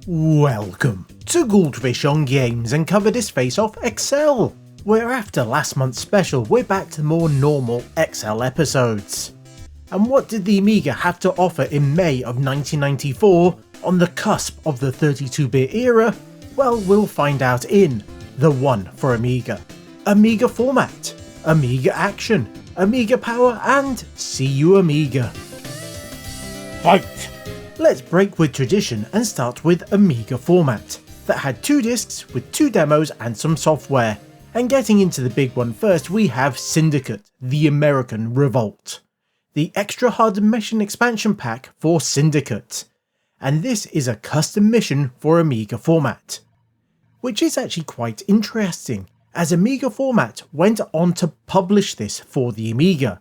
Welcome to Goldfish on Games and Cover This Face Off XL, where after last month's special we're back to more normal XL episodes. And what did the Amiga have to offer in May of 1994 on the cusp of the 32-bit era? Well, we'll find out in the One For Amiga, Amiga Format, Amiga Action, Amiga Power and See You Amiga. Fight! Let's break with tradition and start with Amiga Format, that had 2 discs with 2 demos and some software. And getting into the big one first, we have Syndicate, the American Revolt, the extra hard mission expansion pack for Syndicate. And this is a custom mission for Amiga Format, which is actually quite interesting, as Amiga Format went on to publish this for the Amiga,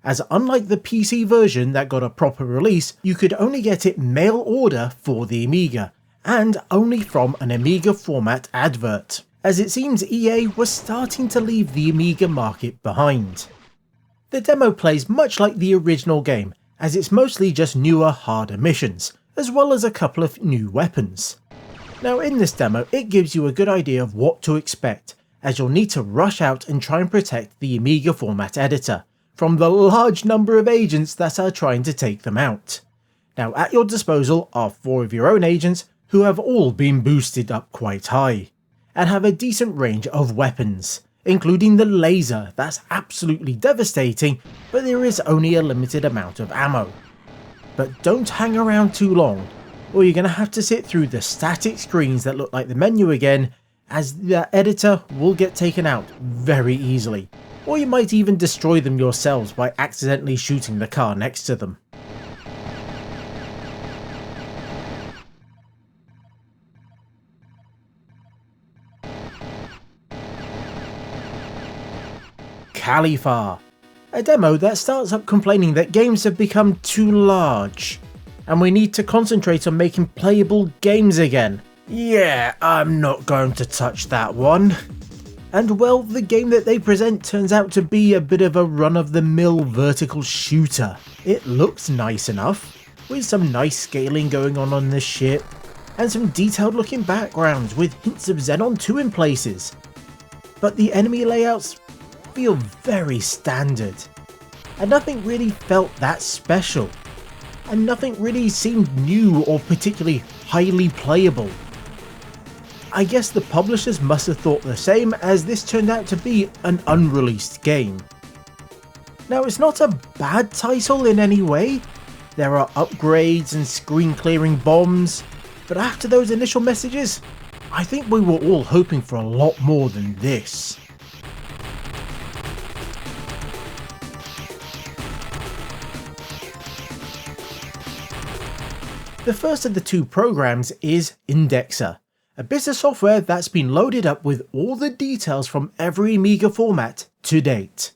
as unlike the PC version that got a proper release, you could only get it mail order for the Amiga, and only from an Amiga Format advert, as it seems EA was starting to leave the Amiga market behind. The demo plays much like the original game, as it's mostly just newer, harder missions, as well as a couple of new weapons. Now in this demo, it gives you a good idea of what to expect, as you'll need to rush out and try and protect the Amiga Format editor from the large number of agents that are trying to take them out. Now at your disposal are 4 of your own agents who have all been boosted up quite high, and have a decent range of weapons, including the laser that's absolutely devastating, but there is only a limited amount of ammo. But don't hang around too long, or you're going to have to sit through the static screens that look like the menu again, as the editor will get taken out very easily. Or you might even destroy them yourselves by accidentally shooting the car next to them. Califar, a demo that starts up complaining that games have become too large, and we need to concentrate on making playable games again. Yeah, I'm not going to touch that one. And well, the game that they present turns out to be a bit of a run-of-the-mill vertical shooter. It looks nice enough, with some nice scaling going on the ship, and some detailed looking backgrounds with hints of Xenon 2 in places. But the enemy layouts feel very standard, and nothing really felt that special, and nothing really seemed new or particularly highly playable. I guess the publishers must have thought the same, as this turned out to be an unreleased game. Now it's not a bad title in any way, there are upgrades and screen clearing bombs, but after those initial messages, I think we were all hoping for a lot more than this. The first of the 2 programs is Indexer, a bit of software that's been loaded up with all the details from every Amiga format to date.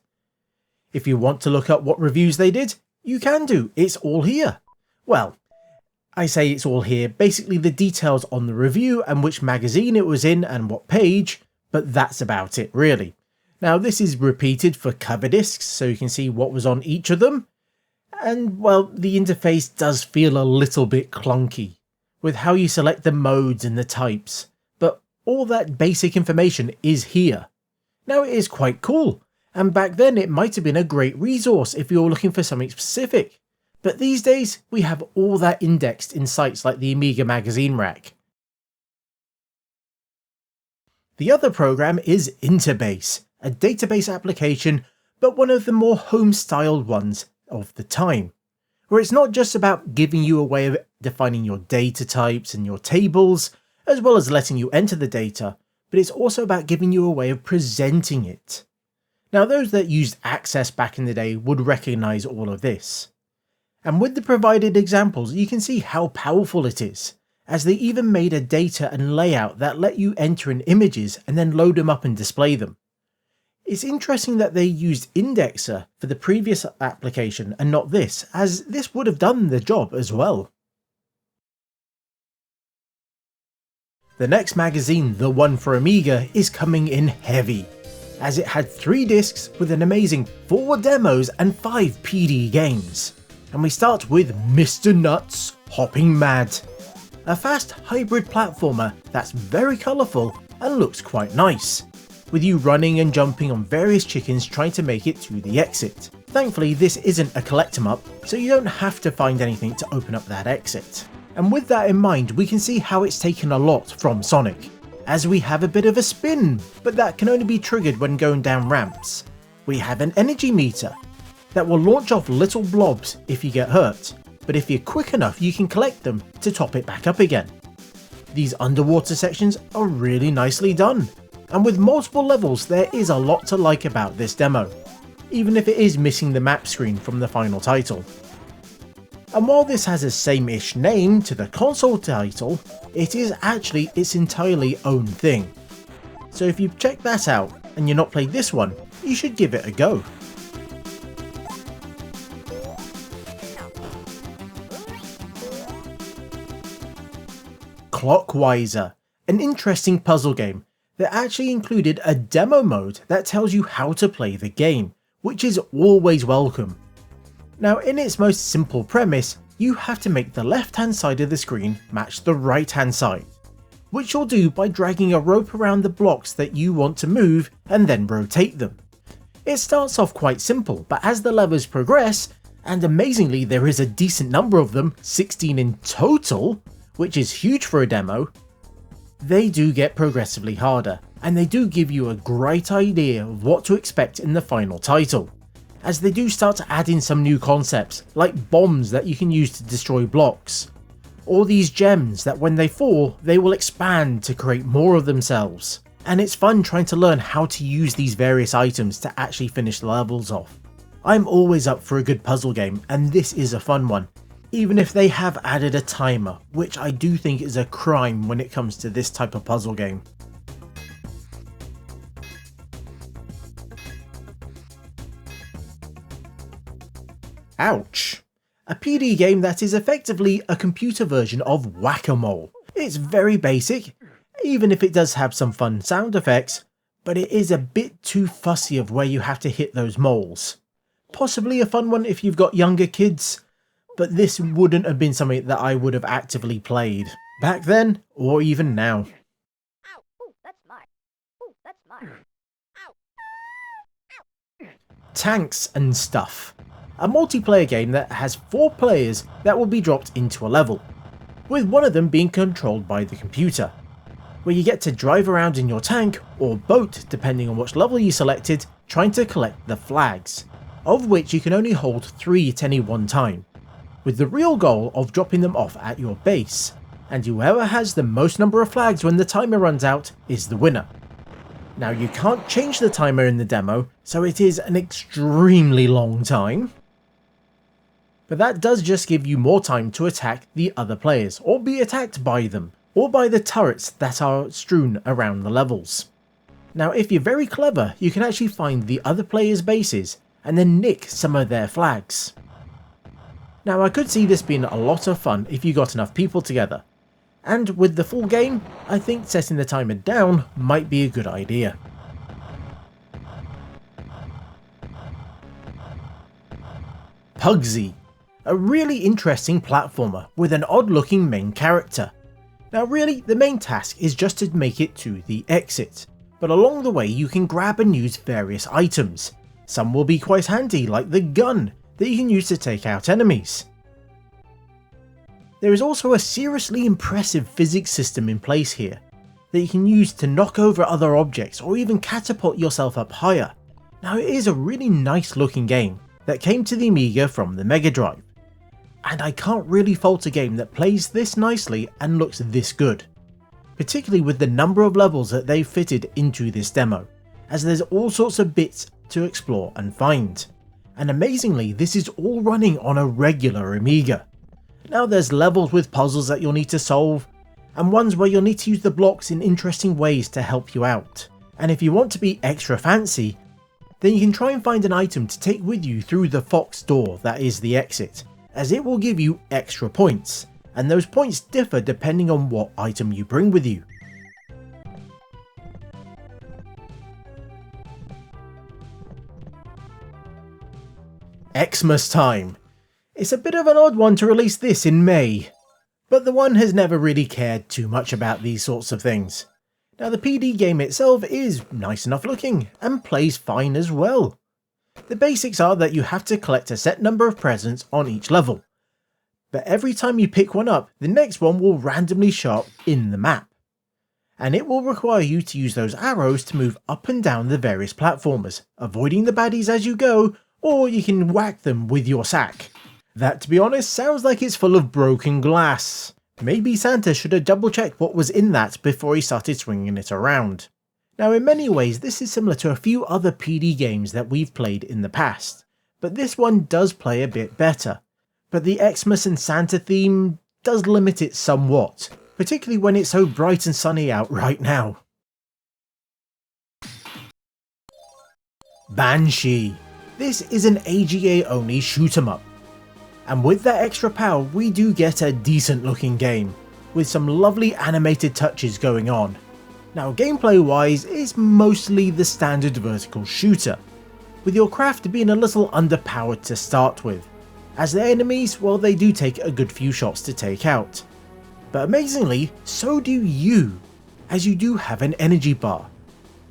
If you want to look up what reviews they did, you can do, it's all here. Well, I say it's all here, basically the details on the review and which magazine it was in and what page, but that's about it really. Now this is repeated for cover discs, so you can see what was on each of them, and well, the interface does feel a little bit clunky with how you select the modes and the types, but all that basic information is here. Now it is quite cool, and back then it might have been a great resource if you're looking for something specific, but these days we have all that indexed in sites like the Amiga magazine rack. The other program is Interbase, a database application, but one of the more home-styled ones of the time, where it's not just about giving you a way of defining your data types and your tables, as well as letting you enter the data, but it's also about giving you a way of presenting it. Now those that used Access back in the day would recognise all of this. And with the provided examples you can see how powerful it is, as they even made a data and layout that let you enter in images and then load them up and display them. It's interesting that they used Indexer for the previous application and not this, as this would have done the job as well. The next magazine, the One For Amiga, is coming in heavy, as it had 3 discs with an amazing 4 demos and 5 PD games. And we start with Mr. Nuts Hopping Mad. a fast hybrid platformer that's very colourful and looks quite nice, with you running and jumping on various chickens trying to make it to the exit. Thankfully this isn't a collect 'em up, so you don't have to find anything to open up that exit. And with that in mind, we can see how it's taken a lot from Sonic, as we have a bit of a spin, but that can only be triggered when going down ramps. We have an energy meter that will launch off little blobs if you get hurt, but if you're quick enough you can collect them to top it back up again. These underwater sections are really nicely done, and with multiple levels there is a lot to like about this demo, even if it is missing the map screen from the final title. And while this has a same-ish name to the console title, it is actually its entirely own thing. So if you've checked that out and you've not played this one, you should give it a go. Clockwiser, an interesting puzzle game that actually included a demo mode that tells you how to play the game, which is always welcome. Now in its most simple premise, you have to make the left hand side of the screen match the right hand side, which you'll do by dragging a rope around the blocks that you want to move and then rotate them. It starts off quite simple, but as the levels progress, and amazingly there is a decent number of them, 16 in total, which is huge for a demo, they do get progressively harder, and they do give you a great idea of what to expect in the final title, as they do start to add in some new concepts, like bombs that you can use to destroy blocks, or these gems that when they fall, they will expand to create more of themselves, and it's fun trying to learn how to use these various items to actually finish the levels off. I'm always up for a good puzzle game, and this is a fun one, even if they have added a timer, which I do think is a crime when it comes to this type of puzzle game. Ouch! A PD game that is effectively a computer version of Whack-A-Mole. It's very basic, even if it does have some fun sound effects, but it is a bit too fussy of where you have to hit those moles. Possibly a fun one if you've got younger kids, but this wouldn't have been something that I would have actively played back then or even now. Ow! Ooh, that's mine. Ooh, that's mine. Ow! Tanks and Stuff. A multiplayer game that has 4 players that will be dropped into a level, with one of them being controlled by the computer, where you get to drive around in your tank or boat depending on which level you selected, trying to collect the flags, of which you can only hold 3 at any one time, with the real goal of dropping them off at your base, and whoever has the most number of flags when the timer runs out is the winner. Now you can't change the timer in the demo, so it is an extremely long time, but that does just give you more time to attack the other players, or be attacked by them, or by the turrets that are strewn around the levels. Now if you're very clever, you can actually find the other players' bases and then nick some of their flags. Now I could see this being a lot of fun if you got enough people together, and with the full game, I think setting the timer down might be a good idea. Pugsy. A really interesting platformer with an odd looking main character. Now really, the main task is just to make it to the exit, but along the way you can grab and use various items. Some will be quite handy, like the gun that you can use to take out enemies. There is also a seriously impressive physics system in place here that you can use to knock over other objects or even catapult yourself up higher. Now it is a really nice looking game that came to the Amiga from the Mega Drive, and I can't really fault a game that plays this nicely and looks this good, particularly with the number of levels that they've fitted into this demo, as there's all sorts of bits to explore and find. And amazingly, this is all running on a regular Amiga. Now there's levels with puzzles that you'll need to solve, and ones where you'll need to use the blocks in interesting ways to help you out. And if you want to be extra fancy, then you can try and find an item to take with you through the Fox door that is the exit, as it will give you extra points, and those points differ depending on what item you bring with you. Xmas Time. It's a bit of an odd one to release this in May, But the One has never really cared too much about these sorts of things. Now the PD game itself is nice enough looking and plays fine as well. The basics are that you have to collect a set number of presents on each level, but every time you pick one up, the next one will randomly show up in the map. And it will require you to use those arrows to move up and down the various platformers, avoiding the baddies as you go, or you can whack them with your sack. That, to be honest, sounds like it's full of broken glass. Maybe Santa should have double checked what was in that before he started swinging it around. Now in many ways this is similar to a few other PD games that we've played in the past, but this one does play a bit better. But the Xmas and Santa theme does limit it somewhat, particularly when it's so bright and sunny out right now. Banshee. This is an AGA only shoot 'em up. And with that extra power we do get a decent looking game, with some lovely animated touches going on. Now gameplay wise it's mostly the standard vertical shooter, with your craft being a little underpowered to start with, as the enemies, well, they do take a good few shots to take out. But amazingly, so do you, as you do have an energy bar.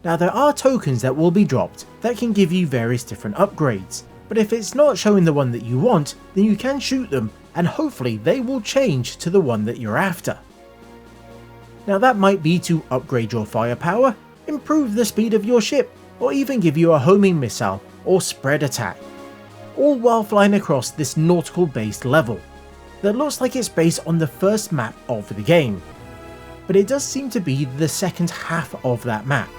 Now there are tokens that will be dropped that can give you various different upgrades, but if it's not showing the one that you want, then you can shoot them and hopefully they will change to the one that you're after. Now that might be to upgrade your firepower, improve the speed of your ship, or even give you a homing missile or spread attack, all while flying across this nautical based level that looks like it's based on the first map of the game, but it does seem to be the second half of that map.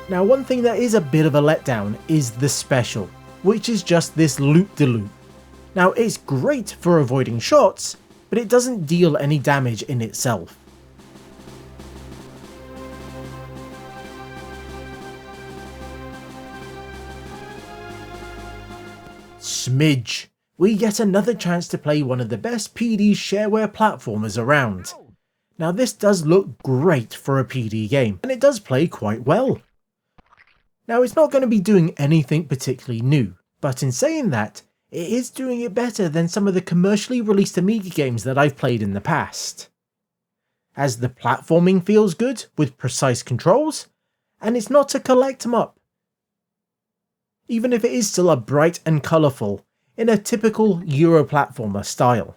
Now one thing that is a bit of a letdown is the special, which is just this loop-de-loop. Now it's great for avoiding shots, but it doesn't deal any damage in itself. Smidge. We get another chance to play one of the best PD shareware platformers around. Now this does look great for a PD game, and it does play quite well. Now it's not going to be doing anything particularly new, but in saying that, it is doing it better than some of the commercially released Amiga games that I've played in the past. As the platforming feels good, with precise controls, and it's not a collect 'em up. Even if it is still a bright and colourful, in a typical Euro platformer style.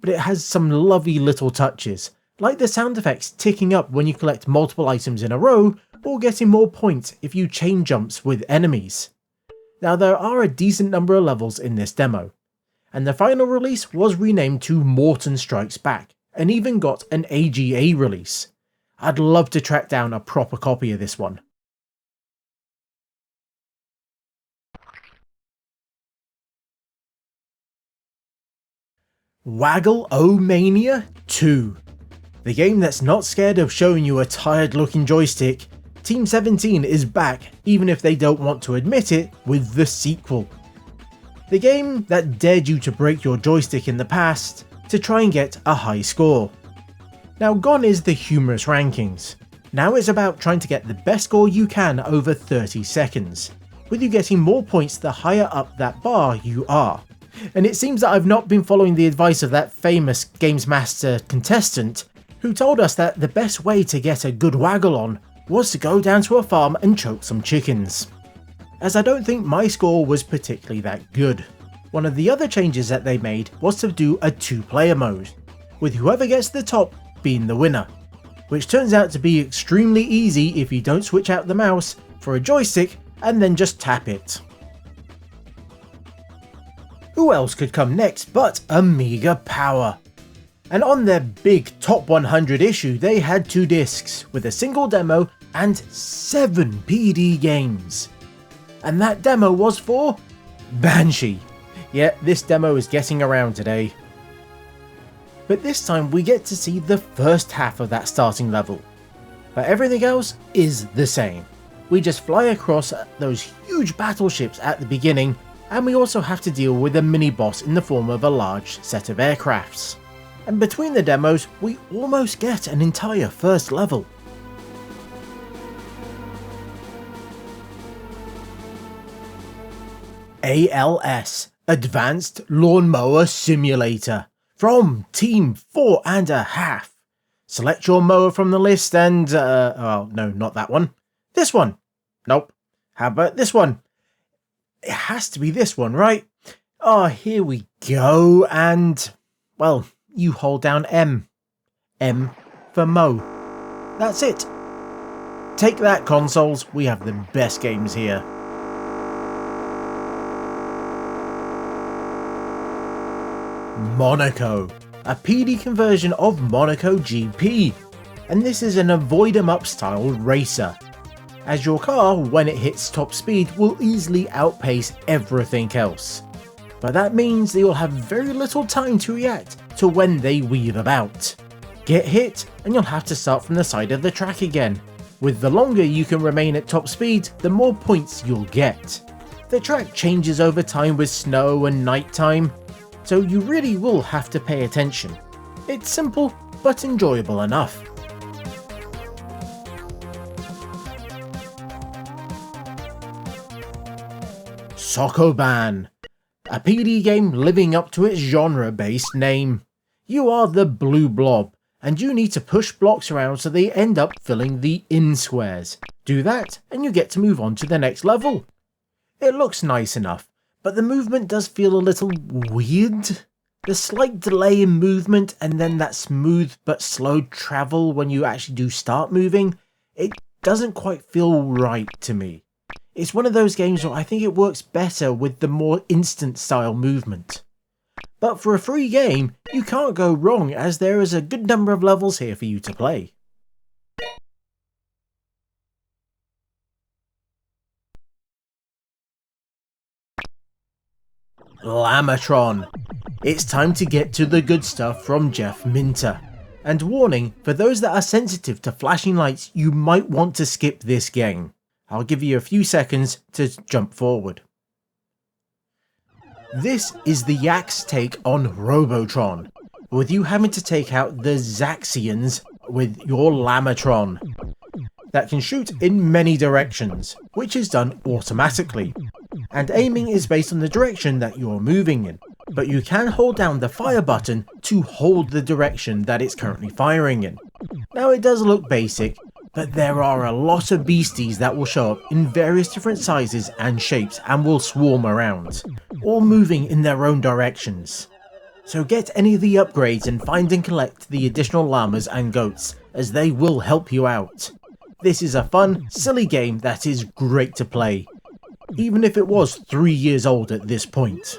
But it has some lovely little touches, like the sound effects ticking up when you collect multiple items in a row, or getting more points if you chain jumps with enemies. Now there are a decent number of levels in this demo, and the final release was renamed to Morton Strikes Back, and even got an AGA release. I'd love to track down a proper copy of this one. Waggle-O-Mania 2. The game that's not scared of showing you a tired looking joystick. Team 17 is back, even if they don't want to admit it, with the sequel. The game that dared you to break your joystick in the past to try and get a high score. Now gone is the humorous rankings. Now it's about trying to get the best score you can over 30 seconds, with you getting more points the higher up that bar you are. And it seems that I've not been following the advice of that famous Games Master contestant who told us that the best way to get a good waggle on was to go down to a farm and choke some chickens. As I don't think my score was particularly that good. One of the other changes that they made was to do a 2-player mode, with whoever gets the top being the winner, which turns out to be extremely easy if you don't switch out the mouse for a joystick and then just tap it. Who else could come next but Amiga Power? And on their big top 100 issue they had 2 discs with a single demo and 7 PD games. And that demo was for Banshee. Yeah, this demo is getting around today. But this time we get to see the first half of that starting level. But everything else is the same. We just fly across those huge battleships at the beginning, and we also have to deal with a mini-boss in the form of a large set of aircrafts. And between the demos, we almost get an entire first level. ALS, Advanced Lawnmower Simulator, from Team 4.5. Select your mower from the list and, well, no, not that one. This one. Nope. How about this one? It has to be this one, right? Oh, here we go, and, well, you hold down M. M for Mo. That's it. Take that, consoles, we have the best games here. Monaco, a PD conversion of Monaco GP, and this is an avoid 'em up style racer, as your car, when it hits top speed, will easily outpace everything else. But that means that you'll have very little time to react to when they weave about. Get hit and you'll have to start from the side of the track again. With the longer you can remain at top speed, the more points you'll get. The track changes over time with snow and nighttime, so you really will have to pay attention. It's simple but enjoyable enough. Sokoban, a PD game living up to its genre-based name. You are the blue blob, and you need to push blocks around so they end up filling the in squares. Do that, and you get to move on to the next level. It looks nice enough, but the movement does feel a little weird. The slight delay in movement and then that smooth but slow travel when you actually do start moving, it doesn't quite feel right to me. It's one of those games where I think it works better with the more instant style movement. But for a free game, you can't go wrong as there is a good number of levels here for you to play. Lamatron. It's time to get to the good stuff from Jeff Minter. And warning, for those that are sensitive to flashing lights, you might want to skip this game. I'll give you a few seconds to jump forward. This is the Yak's take on Robotron, with you having to take out the Zaxians with your Lamatron, that can shoot in many directions, which is done automatically, and aiming is based on the direction that you're moving in, but you can hold down the fire button to hold the direction that it's currently firing in. Now it does look basic, but there are a lot of beasties that will show up in various different sizes and shapes and will swarm around, all moving in their own directions. So get any of the upgrades and find and collect the additional llamas and goats, as they will help you out. This is a fun, silly game that is great to play, even if it was 3 years old at this point.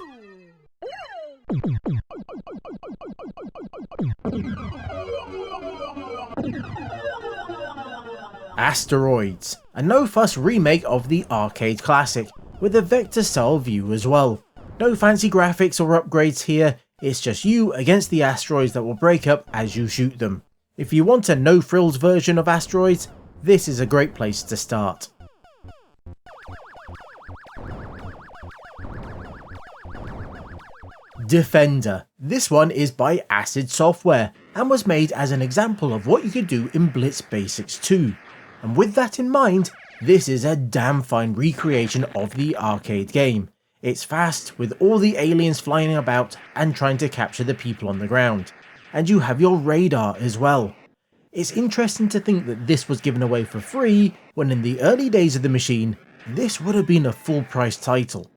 Asteroids, a no-fuss remake of the arcade classic, with a vector style view as well. No fancy graphics or upgrades here, it's just you against the asteroids that will break up as you shoot them. If you want a no-frills version of Asteroids, this is a great place to start. Defender. This one is by Acid Software and was made as an example of what you could do in Blitz Basics 2. And with that in mind, this is a damn fine recreation of the arcade game. It's fast, with all the aliens flying about and trying to capture the people on the ground. And you have your radar as well. It's interesting to think that this was given away for free, when in the early days of the machine, this would have been a full price title.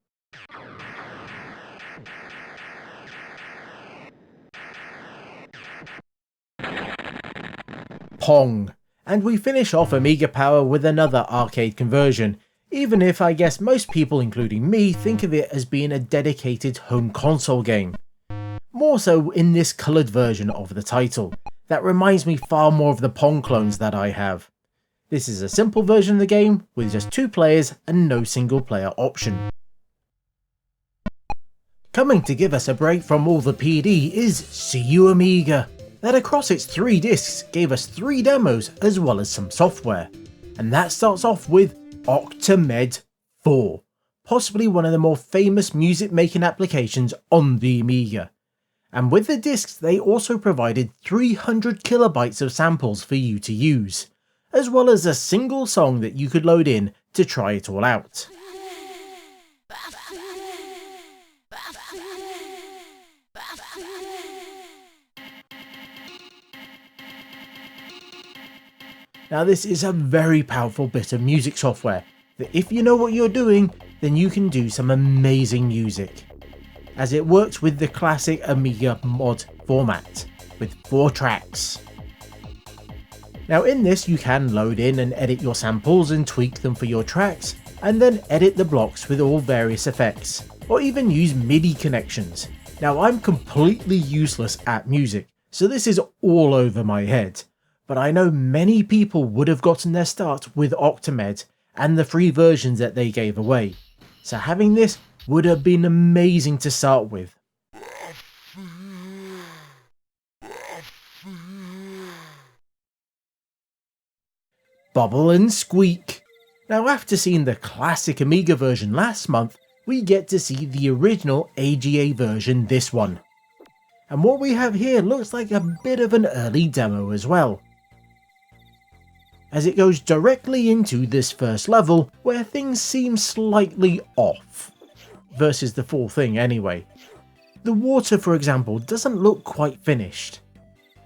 Pong. And we finish off Amiga Power with another arcade conversion, even if I guess most people, including me, think of it as being a dedicated home console game. More so in this coloured version of the title, that reminds me far more of the Pong clones that I have. This is a simple version of the game with just 2 players and no single player option. Coming to give us a break from all the PD is CU Amiga, that across its 3 discs gave us 3 demos as well as some software. And that starts off with Octamed 4, possibly one of the more famous music making applications on the Amiga. And with the discs they also provided 300 kilobytes of samples for you to use, as well as a single song that you could load in to try it all out. Now this is a very powerful bit of music software that if you know what you're doing, then you can do some amazing music, as it works with the classic Amiga mod format with 4 tracks. Now in this you can load in and edit your samples and tweak them for your tracks, and then edit the blocks with all various effects, or even use MIDI connections. Now I'm completely useless at music, so this is all over my head, but I know many people would have gotten their start with Octamed and the free versions that they gave away, so having this would have been amazing to start with. Bubble and squeak. Now after seeing the classic Amiga version last month, we get to see the original AGA version this one. And what we have here looks like a bit of an early demo as well, as it goes directly into this first level where things seem slightly off, versus the full thing anyway. The water, for example, doesn't look quite finished,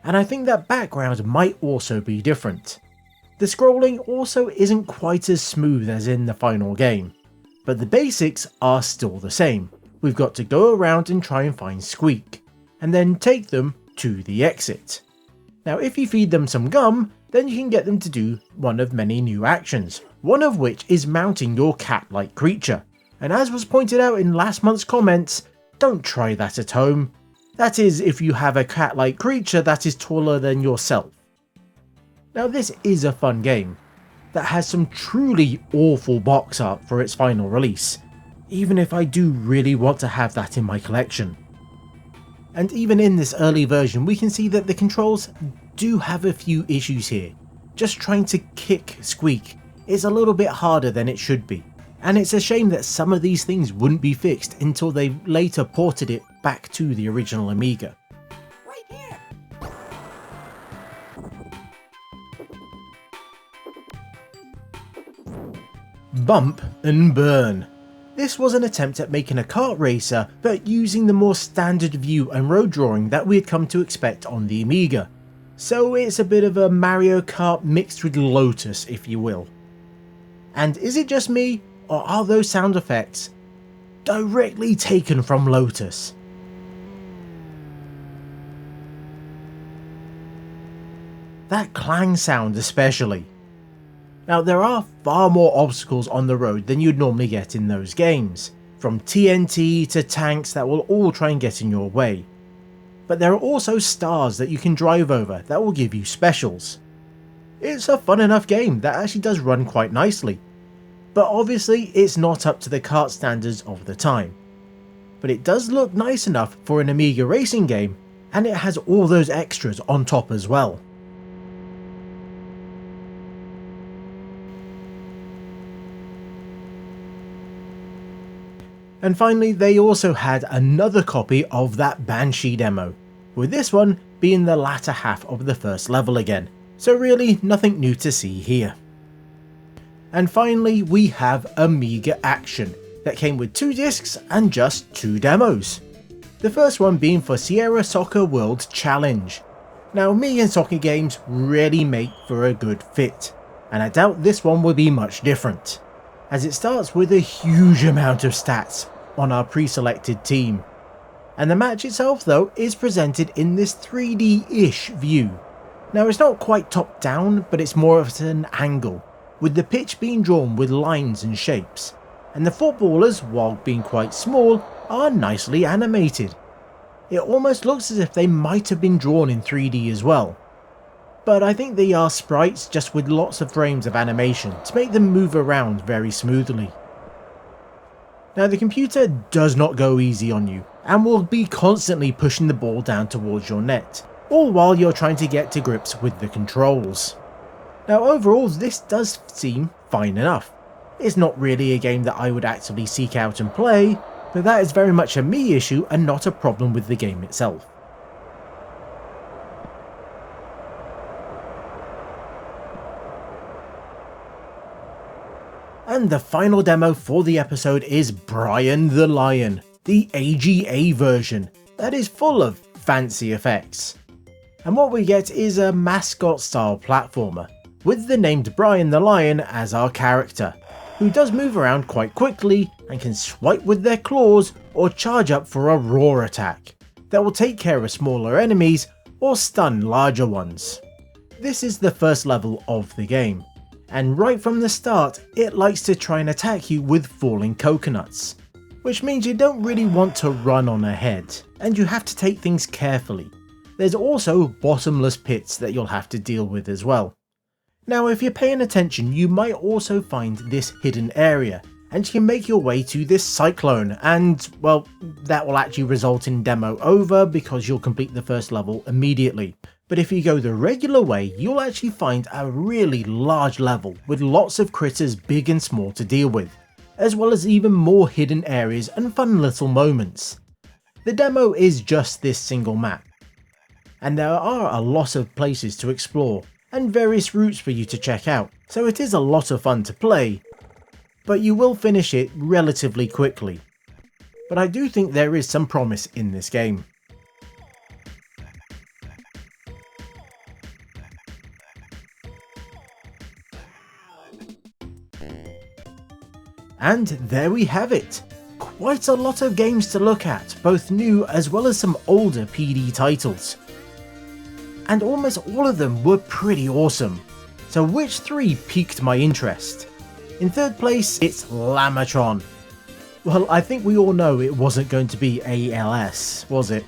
and I think that background might also be different. The scrolling also isn't quite as smooth as in the final game, but the basics are still the same. We've got to go around and try and find Squeak, and then take them to the exit. Now if you feed them some gum, then you can get them to do one of many new actions, one of which is mounting your cat-like creature. And as was pointed out in last month's comments, don't try that at home. That is if you have a cat-like creature that is taller than yourself. Now this is a fun game that has some truly awful box art for its final release, even if I do really want to have that in my collection. And even in this early version we can see that the controls do have a few issues here. Just trying to kick Squeak is a little bit harder than it should be, and it's a shame that some of these things wouldn't be fixed until they later ported it back to the original Amiga. Bump and Burn. This was an attempt at making a kart racer, but using the more standard view and road drawing that we had come to expect on the Amiga. So it's a bit of a Mario Kart mixed with Lotus, if you will. And is it just me, or are those sound effects directly taken from Lotus? That clang sound especially. Now there are far more obstacles on the road than you'd normally get in those games, from TNT to tanks that will all try and get in your way. But there are also stars that you can drive over that will give you specials. It's a fun enough game that actually does run quite nicely, but obviously it's not up to the kart standards of the time. But it does look nice enough for an Amiga racing game, and it has all those extras on top as well. And finally, they also had another copy of that Banshee demo, with this one being the latter half of the first level again, so really nothing new to see here. And finally we have Amiga Action, that came with 2 discs and just 2 demos. The first one being for Sierra Soccer World Challenge. Now me and soccer games really make for a good fit, and I doubt this one will be much different, as it starts with a huge amount of stats on our pre-selected team. And the match itself though is presented in this 3D-ish view. Now it's not quite top down, but it's more of an angle, with the pitch being drawn with lines and shapes, and the footballers, while being quite small, are nicely animated. It almost looks as if they might have been drawn in 3D as well. But I think they are sprites just with lots of frames of animation to make them move around very smoothly. Now the computer does not go easy on you, and will be constantly pushing the ball down towards your net, all while you're trying to get to grips with the controls. Now overall this does seem fine enough. It's not really a game that I would actively seek out and play, but that is very much a me issue and not a problem with the game itself. And the final demo for the episode is Brian the Lion, the AGA version, that is full of fancy effects. And what we get is a mascot style platformer, with the named Brian the Lion as our character, who does move around quite quickly and can swipe with their claws or charge up for a roar attack that will take care of smaller enemies or stun larger ones. This is the first level of the game, and right from the start it likes to try and attack you with falling coconuts, which means you don't really want to run on ahead, and you have to take things carefully. There's also bottomless pits that you'll have to deal with as well. Now if you're paying attention, you might also find this hidden area, and you can make your way to this cyclone, and well, that will actually result in demo over because you'll complete the first level immediately. But if you go the regular way, you'll actually find a really large level with lots of critters big and small to deal with, as well as even more hidden areas and fun little moments. The demo is just this single map, and there are a lot of places to explore and various routes for you to check out, so it is a lot of fun to play, but you will finish it relatively quickly. But I do think there is some promise in this game. And there we have it. Quite a lot of games to look at, both new as well as some older PD titles. And almost all of them were pretty awesome. So which three piqued my interest? In third place, it's Lamatron. Well, I think we all know it wasn't going to be ALS, was it?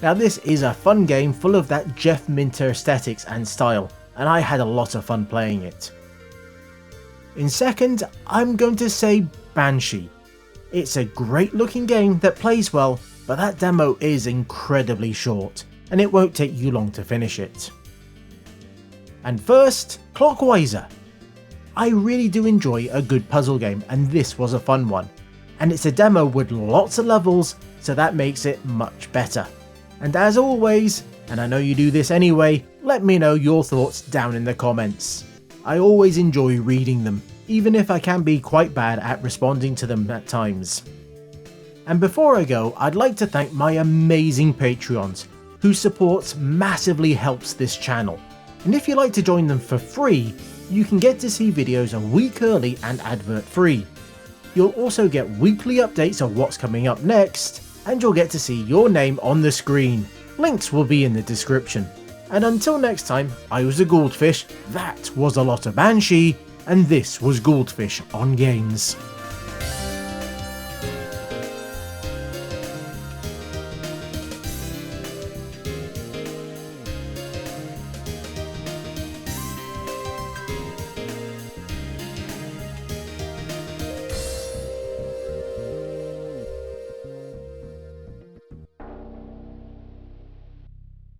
Now this is a fun game full of that Jeff Minter aesthetics and style, and I had a lot of fun playing it. In second, I'm going to say Banshee. It's a great looking game that plays well, but that demo is incredibly short, and it won't take you long to finish it. And first, Clockwiser. I really do enjoy a good puzzle game, and this was a fun one. And it's a demo with lots of levels, so that makes it much better. And as always, and I know you do this anyway, let me know your thoughts down in the comments. I always enjoy reading them, even if I can be quite bad at responding to them at times. And before I go, I'd like to thank my amazing Patreons, whose support massively helps this channel. And if you'd like to join them for free, you can get to see videos a week early and advert free. You'll also get weekly updates of what's coming up next, and you'll get to see your name on the screen. Links will be in the description. And until next time, I was a Goldfish, that was a lot of Banshee, and this was Goldfish on Games.